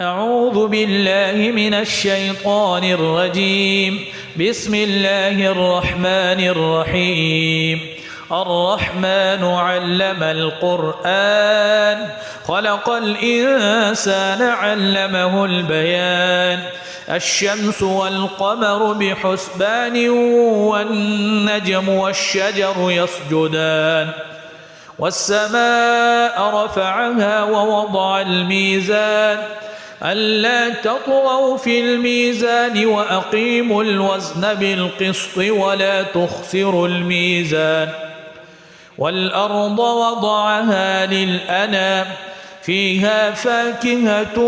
أعوذ بالله من الشيطان الرجيم. بسم الله الرحمن الرحيم. الرحمن علم القرآن خلق الإنسان علمه البيان. الشمس والقمر بحسبان والنجم والشجر يسجدان. والسماء رفعها ووضع الميزان ألا تطغوا في الميزان وأقيموا الوزن بالقسط ولا تخسروا الميزان. والأرض وضعها للأنام فيها فاكهة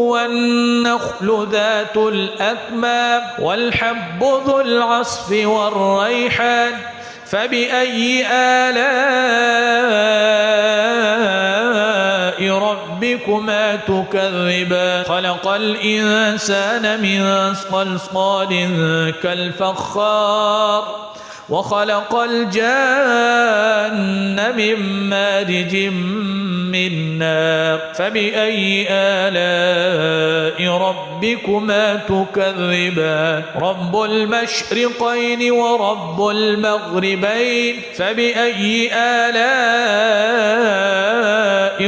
والنخل ذات الأكمام والحب ذو العصف والريحان فبأي آلاء ربكما تكذبان. خلق الإنسان من صلصال كالفخار وخلق الجان من مارج من نار فبأي آلاء ربكما تكذبان. رب المشرقين ورب المغربين فبأي آلاء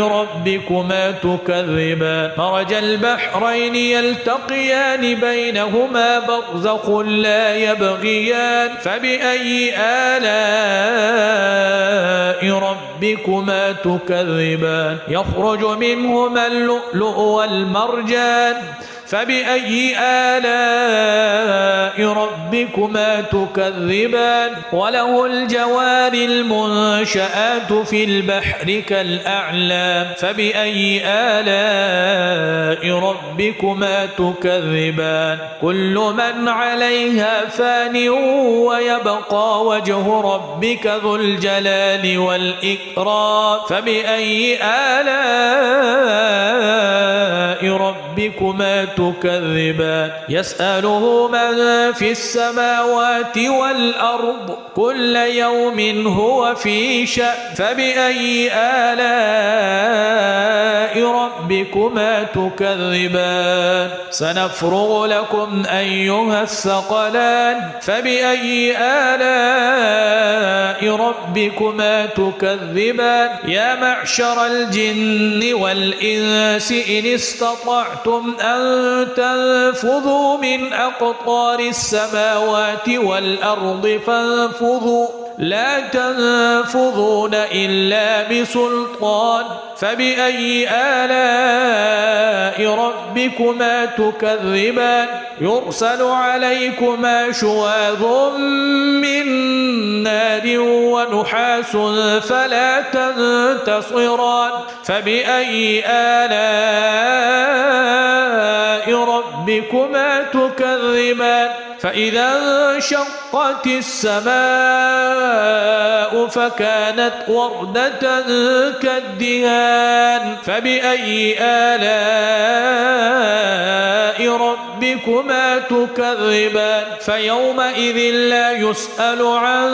ربكما تكذبان. مرج البحرين يلتقيان بينهما برزخ لا يبغيان فبأي آلاء ربكما تكذبان. يخرج منهما اللؤلؤ والمرجان فبأي آلاء ربكما تكذبان. وله الجوار المنشآت في البحر كالأعلام فبأي آلاء ربكما تكذبان. كل من عليها فان ويبقى وجه ربك ذو الجلال والإكرام فبأي آلاء ربكما تكذبان. يسأله من في السماوات والأرض كل يوم هو في شأن فبأي آلاء ربكما تكذبان. سنفرغ لكم أيها الثقلان فبأي آلاء ربكما تكذبان. يا معشر الجن والإنس إن استطعتم أن تنفذوا من أقطار السماوات والأرض فانفذوا لا تنفذون إلا بسلطان فبأي آلاء ربكما تكذبان. يرسل عليكما شواظ من نار ونحاس فلا تنتصران فبأي آلاء ربكما تكذبان. فإذا انشقت السماء فكانت وردة كالدهان فبأي آلاء ربكما تكذبان. فيومئذ لا يسأل عن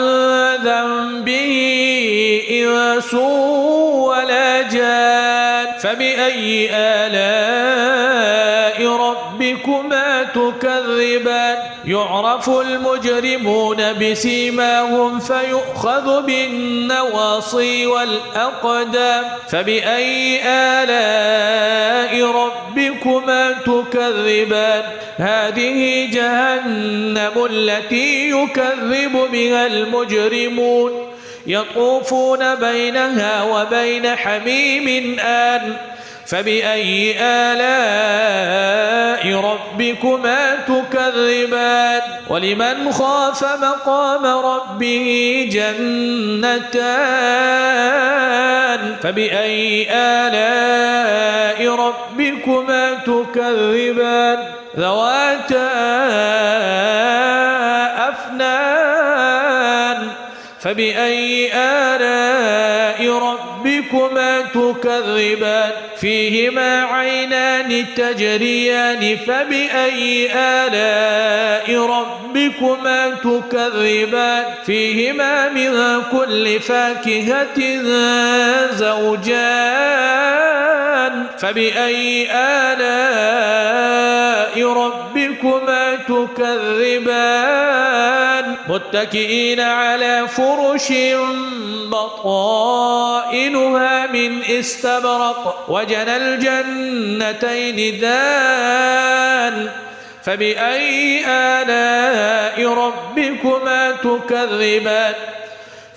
ذنبه إنس ولا جان فبأي آلاء ربكما تكذبان. يعرف المجرمون بسيماهم فيؤخذ بالنواصي والأقدام فبأي آلاء ربكما تكذبان. هذه جهنم التي يكذب بها المجرمون يطوفون بينها وبين حميم آن فبأي آلاء ربكما تكذبان. ولمن خاف مقام ربه جنتان فبأي آلاء ربكما تكذبان. ذواتا أفنان فبأي آلاء ربكما تكذبان. فيهما عينان تجريان فبأي آلاء ربكما تكذبان. فيهما من كل فاكهة زوجان فبأي آلاء تكذبان متكئين على فرش بطائنها من استبرق وجنى الجنتين دان فبأي آلاء ربكما تكذبان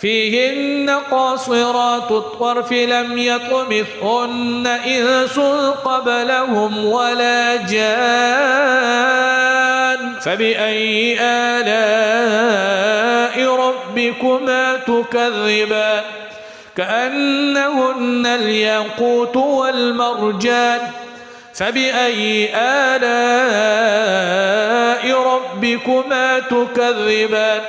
فيهن قاصرات الطرف لم يطمثهن إنس قبلهم ولا جان فبأي آلاء ربكما تكذبان كأنهن الياقوت والمرجان فبأي آلاء ربكما تكذبان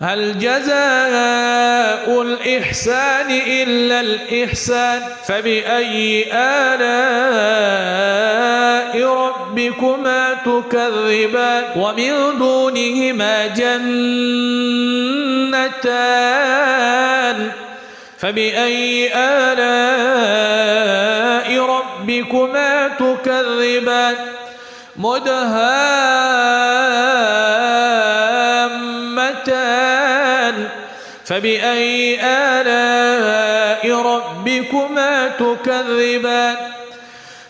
هل جزاء الإحسان إلا الإحسان فبأي آلاء ربكما تكذبان ومن دونهما جنتان فبأي آلاء ربكما تكذبان مدهامتان فبأي آلاء ربكما تكذبان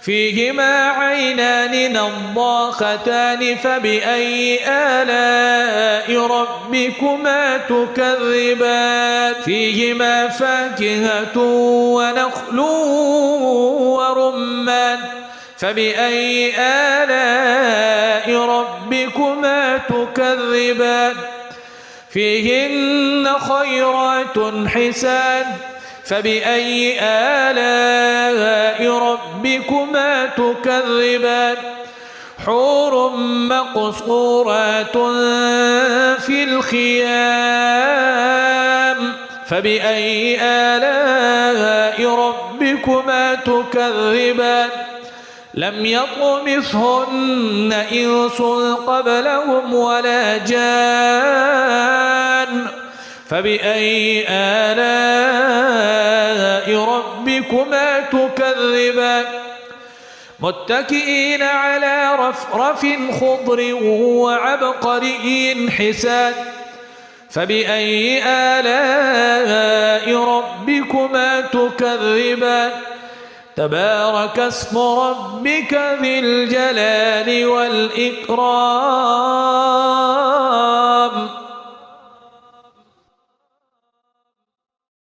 فيهما عينان نضاختان فبأي آلاء ربكما تكذبان فيهما فاكهة ونخل ورمان فبأي آلاء ربكما تكذبان فيهن خيرات حسان فبأي آلاء ربكما تكذبان حور مقصورات في الخيام فبأي آلاء ربكما تكذبان لم يطمثهن إنس قبلهم ولا جان فبأي آلاء ربكما تكذبان متكئين على رفرف خضر وعبقري حسان فبأي آلاء ربكما تكذبان تبارك اسم ربك ذي الجلال والإكرام